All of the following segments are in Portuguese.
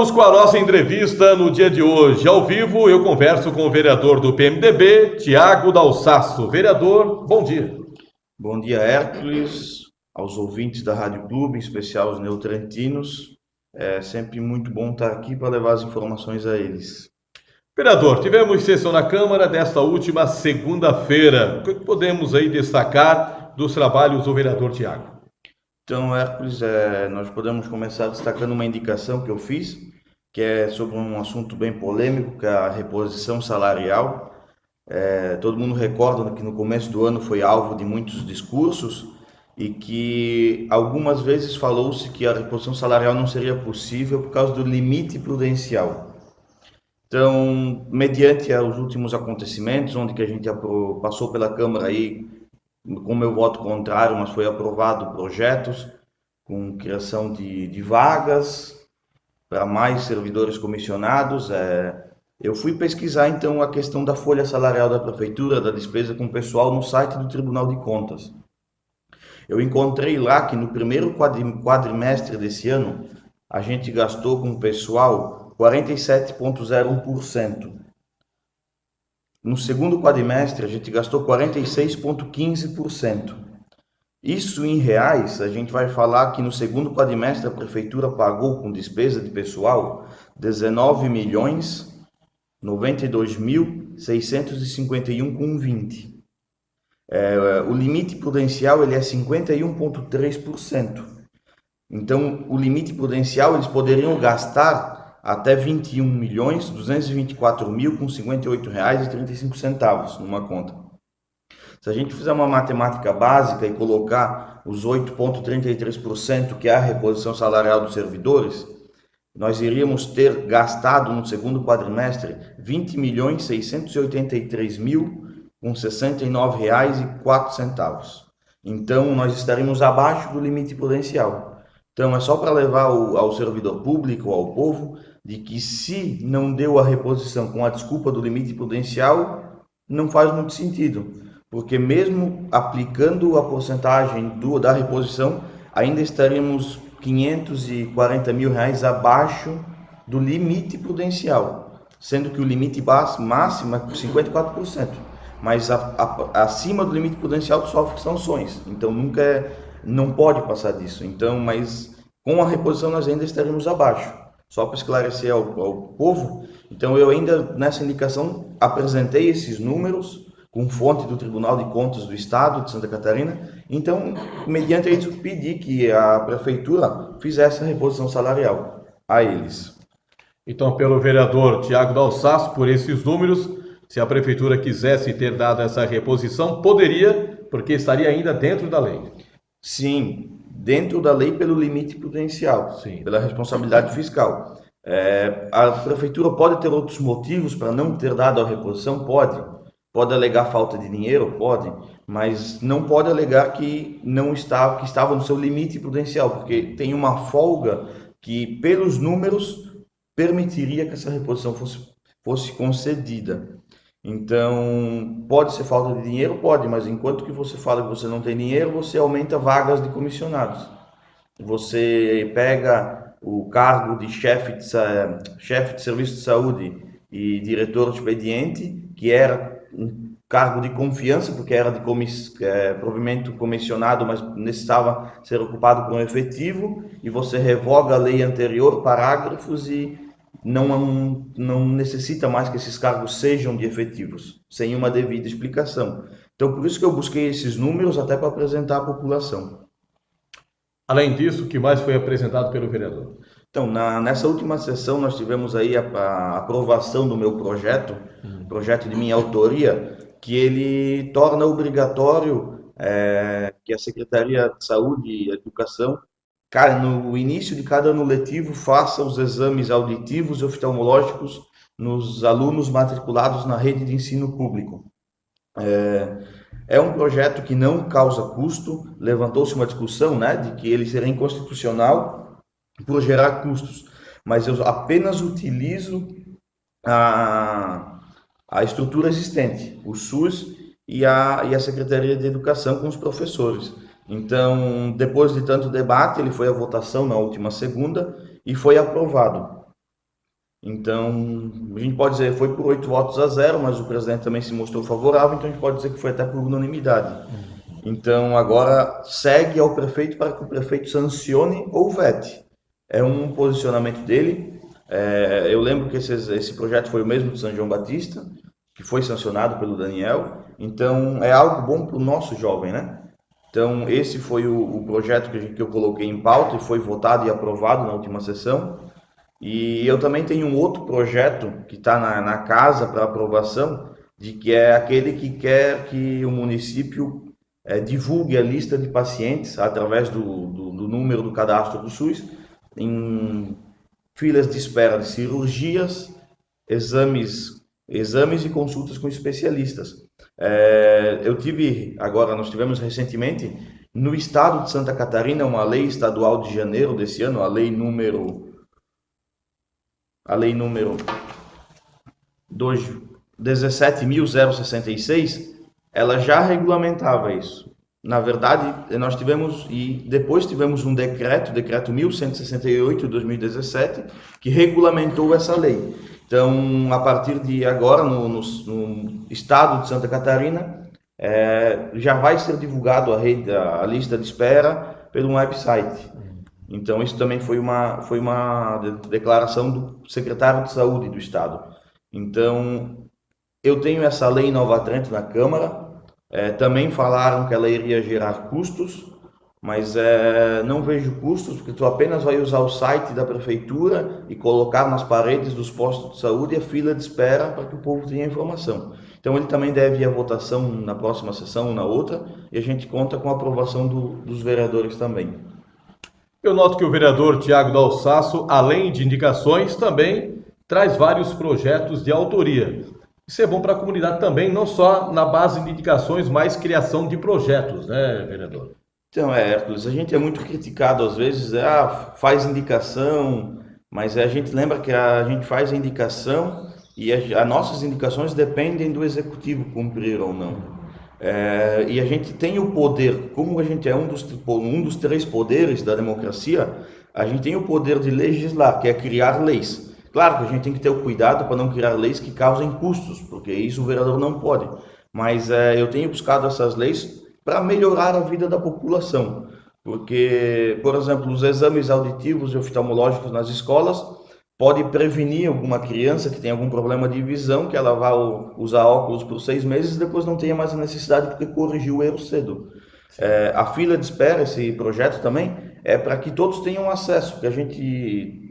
Vamos com a nossa entrevista no dia de hoje. Ao vivo, eu converso com o vereador do PMDB, Tiago Dalsasso. Vereador, bom dia. Bom dia, Hércules, aos ouvintes da Rádio Clube, em especial os neotrentinos. É sempre muito bom estar aqui para levar as informações a eles. Vereador, tivemos sessão na Câmara desta última segunda-feira. O que podemos aí destacar dos trabalhos do vereador Tiago? Então, Hércules, nós podemos começar destacando uma indicação que eu fiz, que é sobre um assunto bem polêmico, que é a reposição salarial. Todo mundo recorda que no começo do ano foi alvo de muitos discursos e que algumas vezes falou-se que a reposição salarial não seria possível por causa do limite prudencial. Então, mediante os últimos acontecimentos, onde que a gente passou pela Câmara aí com meu voto contrário, mas foi aprovado projetos com criação de vagas para mais servidores comissionados. Eu fui pesquisar então a questão da folha salarial da prefeitura, da despesa com o pessoal no site do Tribunal de Contas. Eu encontrei lá que no primeiro quadrimestre desse ano, a gente gastou com o pessoal 47,01%. No segundo quadrimestre, a gente gastou 46,15%. Isso em reais, a gente vai falar que no segundo quadrimestre a prefeitura pagou com despesa de pessoal 19.092.651,20. O limite prudencial ele é 51,3%. Então, o limite prudencial eles poderiam gastar até 21.224.058,35 numa conta. Se a gente fizer uma matemática básica e colocar os 8,33% que é a reposição salarial dos servidores, nós iríamos ter gastado no segundo quadrimestre 20.683.069,04. Então, nós estaríamos abaixo do limite prudencial. Então, é só para levar ao servidor público, ao povo, de que se não deu a reposição com a desculpa do limite prudencial, não faz muito sentido, porque mesmo aplicando a porcentagem da reposição, ainda estaríamos 540 mil reais abaixo do limite prudencial, sendo que o limite máximo é 54%, mas acima do limite prudencial sofre sanções, então não pode passar disso. Então, mas com a reposição nós ainda estaríamos abaixo. Só para esclarecer ao povo, então eu ainda nessa indicação apresentei esses números com fonte do Tribunal de Contas do Estado de Santa Catarina. Então, mediante isso, pedi que a prefeitura fizesse a reposição salarial a eles. Então, pelo vereador Tiago Dalsasso, por esses números, se a prefeitura quisesse ter dado essa reposição, poderia, porque estaria ainda dentro da lei. Sim, dentro da lei pelo limite prudencial, sim, pela responsabilidade fiscal. A prefeitura pode ter outros motivos para não ter dado a reposição? Pode alegar falta de dinheiro? Pode, mas não pode alegar que estava no seu limite prudencial, porque tem uma folga que, pelos números, permitiria que essa reposição fosse concedida. Então, pode ser falta de dinheiro? Pode, mas enquanto que você fala que você não tem dinheiro, você aumenta vagas de comissionados. Você pega o cargo de chefe de serviço de saúde e diretor de expediente, que era um cargo de confiança, porque era de provimento comissionado, mas necessitava ser ocupado por um efetivo, e você revoga a lei anterior, parágrafos, e não necessita mais que esses cargos sejam de efetivos, sem uma devida explicação. Então, por isso que eu busquei esses números até para apresentar à população. Além disso, o que mais foi apresentado pelo vereador? Então, nessa última sessão, nós tivemos aí a aprovação do meu projeto de minha autoria, que ele torna obrigatório que a Secretaria de Saúde e Educação, no início de cada ano letivo, faça os exames auditivos e oftalmológicos nos alunos matriculados na rede de ensino público. É um projeto que não causa custo. Levantou-se uma discussão, de que ele seria inconstitucional por gerar custos, mas eu apenas utilizo a estrutura existente, o SUS e a Secretaria de Educação com os professores. Então, depois de tanto debate, ele foi à votação na última segunda e foi aprovado. Então, a gente pode dizer, foi por 8 votos a 0, mas o presidente também se mostrou favorável, então a gente pode dizer que foi até por unanimidade. Então, agora segue ao prefeito para que o prefeito sancione ou vete. É um posicionamento dele. Eu lembro que esse projeto foi o mesmo de São João Batista, que foi sancionado pelo Daniel. Então, é algo bom para o nosso jovem, né? Então, esse foi o projeto que eu coloquei em pauta e foi votado e aprovado na última sessão. E eu também tenho um outro projeto que está na casa para aprovação, de que é aquele que quer que o município divulgue a lista de pacientes através do número do cadastro do SUS, em filas de espera de cirurgias, exames e consultas com especialistas. Nós tivemos recentemente, no estado de Santa Catarina, uma lei estadual de janeiro desse ano, a lei número 17.066, ela já regulamentava isso. Na verdade, nós tivemos, e depois tivemos um decreto 1168 de 2017, que regulamentou essa lei. Então, a partir de agora, no estado de Santa Catarina, já vai ser divulgado a lista de espera pelo website. Então, isso também foi uma declaração do secretário de Saúde do Estado. Então, eu tenho essa lei Nova Trento na Câmara. Também falaram que ela iria gerar custos, mas não vejo custos, porque tu apenas vai usar o site da prefeitura e colocar nas paredes dos postos de saúde a fila de espera para que o povo tenha informação. Então, ele também deve ir à votação na próxima sessão ou na outra, e a gente conta com a aprovação dos vereadores também. Eu noto que o vereador Tiago Dalsasso, além de indicações, também traz vários projetos de autoria. Isso é bom para a comunidade também, não só na base de indicações, mas criação de projetos, né, vereador? Então, Hércules, a gente é muito criticado às vezes, faz indicação, mas a gente lembra que a gente faz a indicação e as nossas indicações dependem do executivo cumprir ou não. E a gente tem o poder, como a gente é um dos 3 poderes da democracia, a gente tem o poder de legislar, que é criar leis. Claro que a gente tem que ter o cuidado para não criar leis que causem custos, porque isso o vereador não pode. Mas eu tenho buscado essas leis para melhorar a vida da população. Porque, por exemplo, os exames auditivos e oftalmológicos nas escolas pode prevenir alguma criança que tem algum problema de visão, que ela vá usar óculos por 6 meses e depois não tenha mais a necessidade porque corrigiu o erro cedo. A fila de espera, esse projeto também, é para que todos tenham acesso, que a gente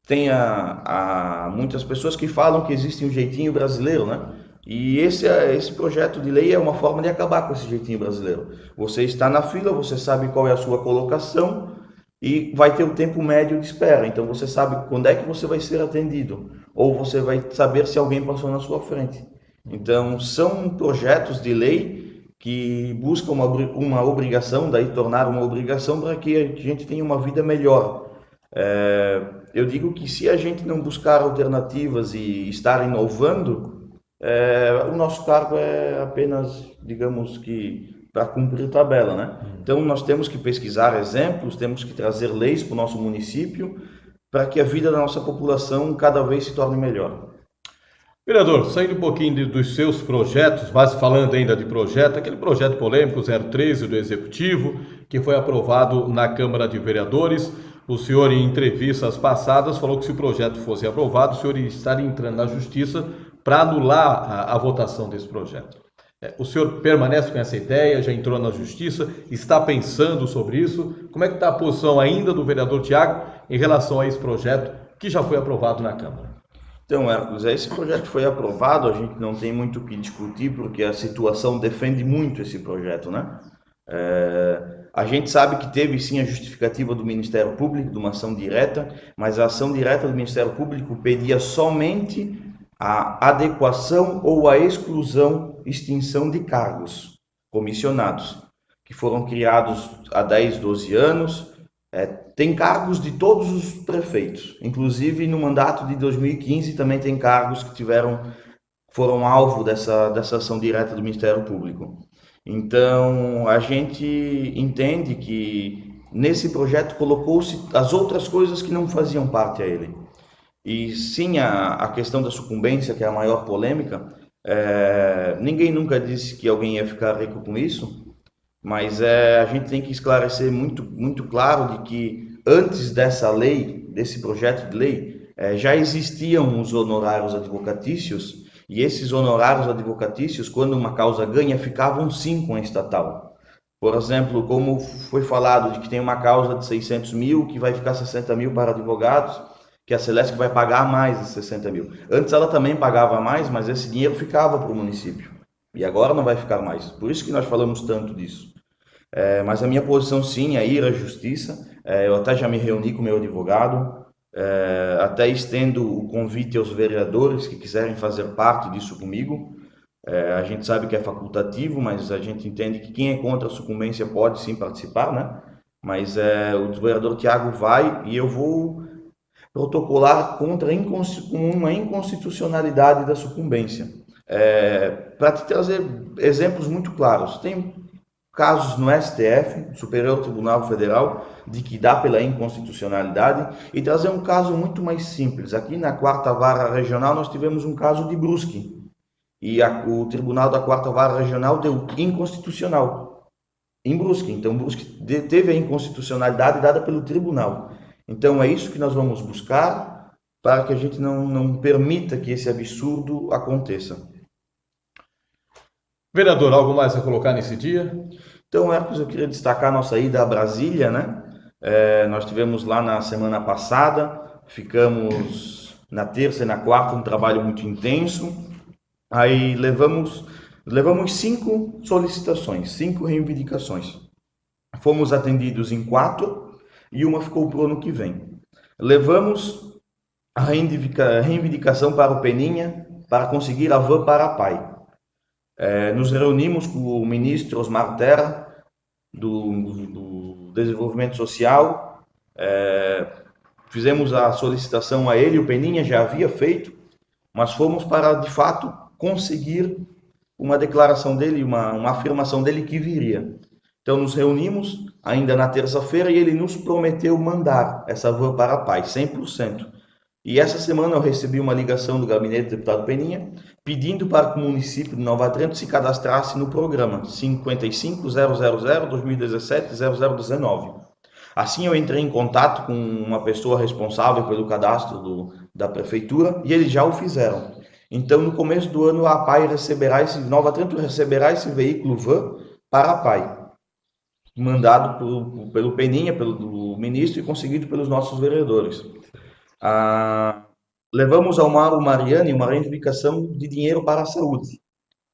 tenha muitas pessoas que falam que existe um jeitinho brasileiro, né? E esse projeto de lei é uma forma de acabar com esse jeitinho brasileiro. Você está na fila, você sabe qual é a sua colocação, e vai ter o tempo médio de espera. Então você sabe quando é que você vai ser atendido, ou você vai saber se alguém passou na sua frente. Então são projetos de lei que buscam uma obrigação, daí tornar uma obrigação para que a gente tenha uma vida melhor. Eu digo que se a gente não buscar alternativas e estar inovando, o nosso cargo é apenas, digamos que, para cumprir tabela, né? Então nós temos que pesquisar exemplos, temos que trazer leis para o nosso município para que a vida da nossa população cada vez se torne melhor. Vereador, saindo um pouquinho dos seus projetos, mas falando ainda de projeto, aquele projeto polêmico 013 do Executivo, que foi aprovado na Câmara de Vereadores, o senhor em entrevistas passadas falou que se o projeto fosse aprovado, o senhor estaria entrando na Justiça para anular a votação desse projeto. O senhor permanece com essa ideia, já entrou na Justiça, está pensando sobre isso? Como é que está a posição ainda do vereador Tiago em relação a esse projeto que já foi aprovado na Câmara? Então, Hércules, esse projeto foi aprovado, a gente não tem muito o que discutir, porque a situação defende muito esse projeto, né? A gente sabe que teve sim a justificativa do Ministério Público, de uma ação direta, mas a ação direta do Ministério Público pedia somente a adequação ou a exclusão, extinção de cargos comissionados, que foram criados há 10, 12 anos. Tem cargos de todos os prefeitos, inclusive no mandato de 2015 também tem cargos que foram alvo dessa ação direta do Ministério Público. Então, a gente entende que nesse projeto colocou-se as outras coisas que não faziam parte a ele. E sim, a questão da sucumbência, que é a maior polêmica, ninguém nunca disse que alguém ia ficar rico com isso, mas a gente tem que esclarecer muito claro de que antes dessa lei, desse projeto de lei, já existiam os honorários advocatícios, e esses honorários advocatícios, quando uma causa ganha, ficavam sim com a estatal. Por exemplo, como foi falado de que tem uma causa de 600 mil, que vai ficar 60 mil para advogados, que a Celesc vai pagar mais de 60 mil. Antes ela também pagava mais, mas esse dinheiro ficava para o município. E agora não vai ficar mais. Por isso que nós falamos tanto disso. Mas a minha posição sim é ir à justiça. Eu até já me reuni com o meu advogado, até estendo o convite aos vereadores que quiserem fazer parte disso comigo. A gente sabe que é facultativo, mas a gente entende que quem é contra a sucumbência pode sim participar, né? Mas o vereador Tiago vai e eu vou protocolar contra uma inconstitucionalidade da sucumbência. Para te trazer exemplos muito claros, tem casos no STF, Superior Tribunal Federal, de que dá pela inconstitucionalidade, e trazer um caso muito mais simples. Aqui na 4ª Vara Regional nós tivemos um caso de Brusque, e o Tribunal da 4ª Vara Regional deu inconstitucional em Brusque. Então Brusque teve a inconstitucionalidade dada pelo tribunal. Então é isso que nós vamos buscar para que a gente não permita que esse absurdo aconteça. Vereador, algo mais a colocar nesse dia? Então, Marcos, eu queria destacar a nossa ida a Brasília, né? Nós tivemos lá na semana passada, ficamos na terça e na quarta um trabalho muito intenso. Aí levamos 5 solicitações, 5 reivindicações. Fomos atendidos em 4 e uma ficou para o ano que vem. Levamos a reivindicação para o Peninha para conseguir a van para a PAI. Nos reunimos com o ministro Osmar Terra, do Desenvolvimento Social, fizemos a solicitação a ele, o Peninha já havia feito, mas fomos para, de fato, conseguir uma declaração dele, uma afirmação dele que viria. Então nos reunimos ainda na terça-feira e ele nos prometeu mandar essa van para a PAI, 100%. E essa semana eu recebi uma ligação do gabinete do deputado Peninha, pedindo para que o município de Nova Trento se cadastrasse no programa 55.000.2017.0019. Assim eu entrei em contato com uma pessoa responsável pelo cadastro da prefeitura e eles já o fizeram. Então no começo do ano a PAI Nova Trento receberá esse veículo van para a PAI, mandado pelo Peninha, pelo ministro e conseguido pelos nossos vereadores. Levamos ao Mauro Mariani uma reivindicação de dinheiro para a saúde.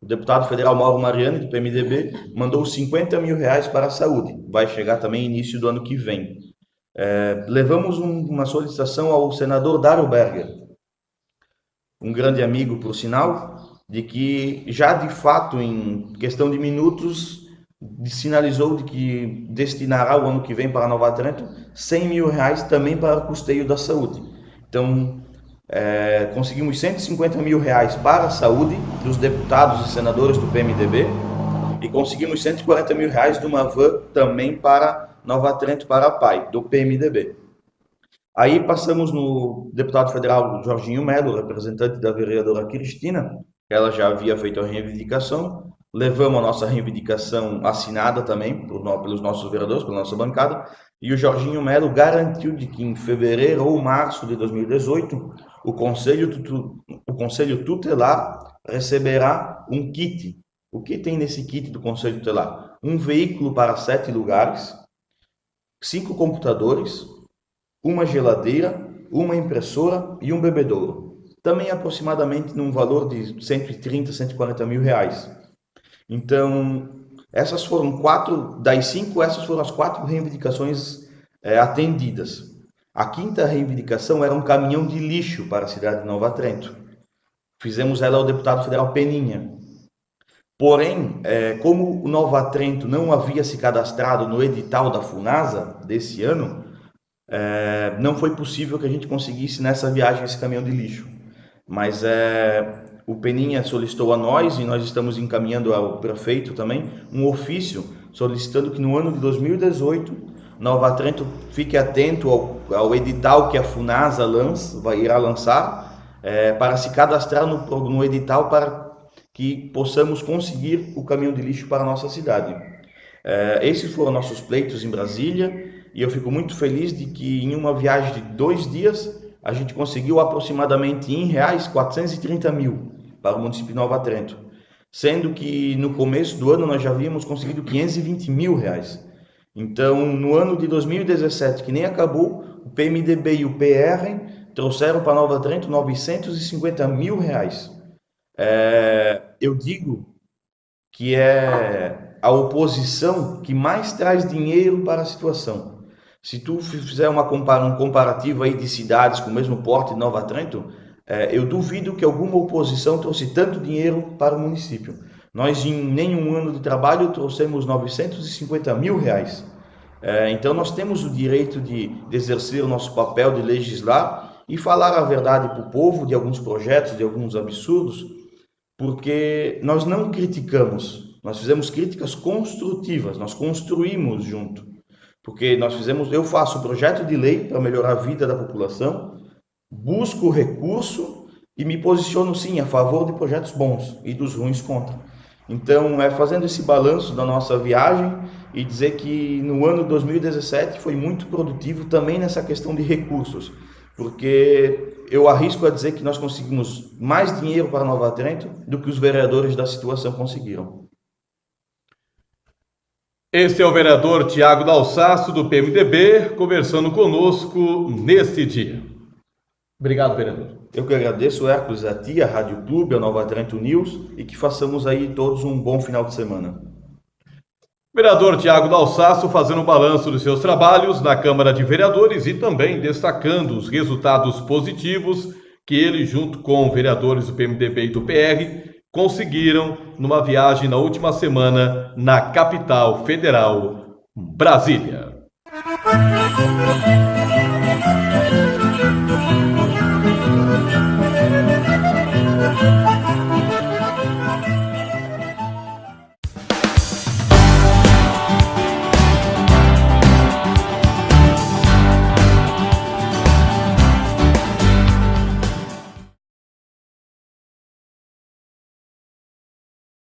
O deputado federal Mauro Mariani, do PMDB, mandou 50 mil reais para a saúde. Vai chegar também início do ano que vem. Levamos uma solicitação ao senador Dário Berger, um grande amigo, por sinal, de que já de fato, em questão de minutos, sinalizou de que destinará o ano que vem para Nova Trento 100 mil reais também para o custeio da saúde. Então, conseguimos 150 mil reais para a saúde dos deputados e senadores do PMDB e conseguimos 140 mil reais de uma van também para Nova Trento, para a PAI, do PMDB. Aí passamos no deputado federal Jorginho Melo, representante da vereadora Cristina, ela já havia feito a reivindicação, levamos a nossa reivindicação assinada também pelos nossos vereadores, pela nossa bancada, e o Jorginho Melo garantiu de que em fevereiro ou março de 2018, o Conselho Tutelar receberá um kit. O que tem nesse kit do Conselho Tutelar? Um veículo para 7 lugares, 5 computadores, uma geladeira, uma impressora e um bebedouro. Também aproximadamente num valor de 130, 140 mil reais. Então, essas foram 4, das 5, essas foram as 4 reivindicações atendidas. A 5ª reivindicação era um caminhão de lixo para a cidade de Nova Trento. Fizemos ela ao deputado federal Peninha. Porém, como Nova Trento não havia se cadastrado no edital da FUNASA desse ano, não foi possível que a gente conseguisse nessa viagem esse caminhão de lixo. Mas o Peninha solicitou a nós e nós estamos encaminhando ao prefeito também um ofício solicitando que no ano de 2018 Nova Trento, fique atento ao edital que a Funasa irá lançar para se cadastrar no edital para que possamos conseguir o caminhão de lixo para a nossa cidade. Esses foram nossos pleitos em Brasília e eu fico muito feliz de que em uma viagem de 2 dias a gente conseguiu aproximadamente em reais 430 mil para o município de Nova Trento, sendo que no começo do ano nós já havíamos conseguido 520 mil reais. Então, no ano de 2017, que nem acabou, o PMDB e o PR trouxeram para Nova Trento 950 mil reais. Eu digo que é a oposição que mais traz dinheiro para a situação. Se tu fizer um comparativo aí de cidades com o mesmo porte de Nova Trento, eu duvido que alguma oposição trouxe tanto dinheiro para o município. Nós, em nenhum ano de trabalho, trouxemos 950 mil reais. Então, nós temos o direito de exercer o nosso papel de legislar e falar a verdade para o povo de alguns projetos, de alguns absurdos, porque nós não criticamos, nós fizemos críticas construtivas, nós construímos junto. Porque eu faço um projeto de lei para melhorar a vida da população, busco recurso e me posiciono sim a favor de projetos bons e dos ruins contra. Então, fazendo esse balanço da nossa viagem e dizer que no ano 2017 foi muito produtivo também nessa questão de recursos, porque eu arrisco a dizer que nós conseguimos mais dinheiro para Nova Trento do que os vereadores da situação conseguiram. Este é o vereador Tiago Dalsasso, do PMDB, conversando conosco neste dia. Obrigado, vereador. Eu que agradeço, Hércules, a ti, a Rádio Clube, a Nova Trento News, e que façamos aí todos um bom final de semana. Vereador Tiago Dalsasso fazendo um balanço dos seus trabalhos na Câmara de Vereadores e também destacando os resultados positivos que ele, junto com vereadores do PMDB e do PR, conseguiram numa viagem na última semana na capital federal, Brasília.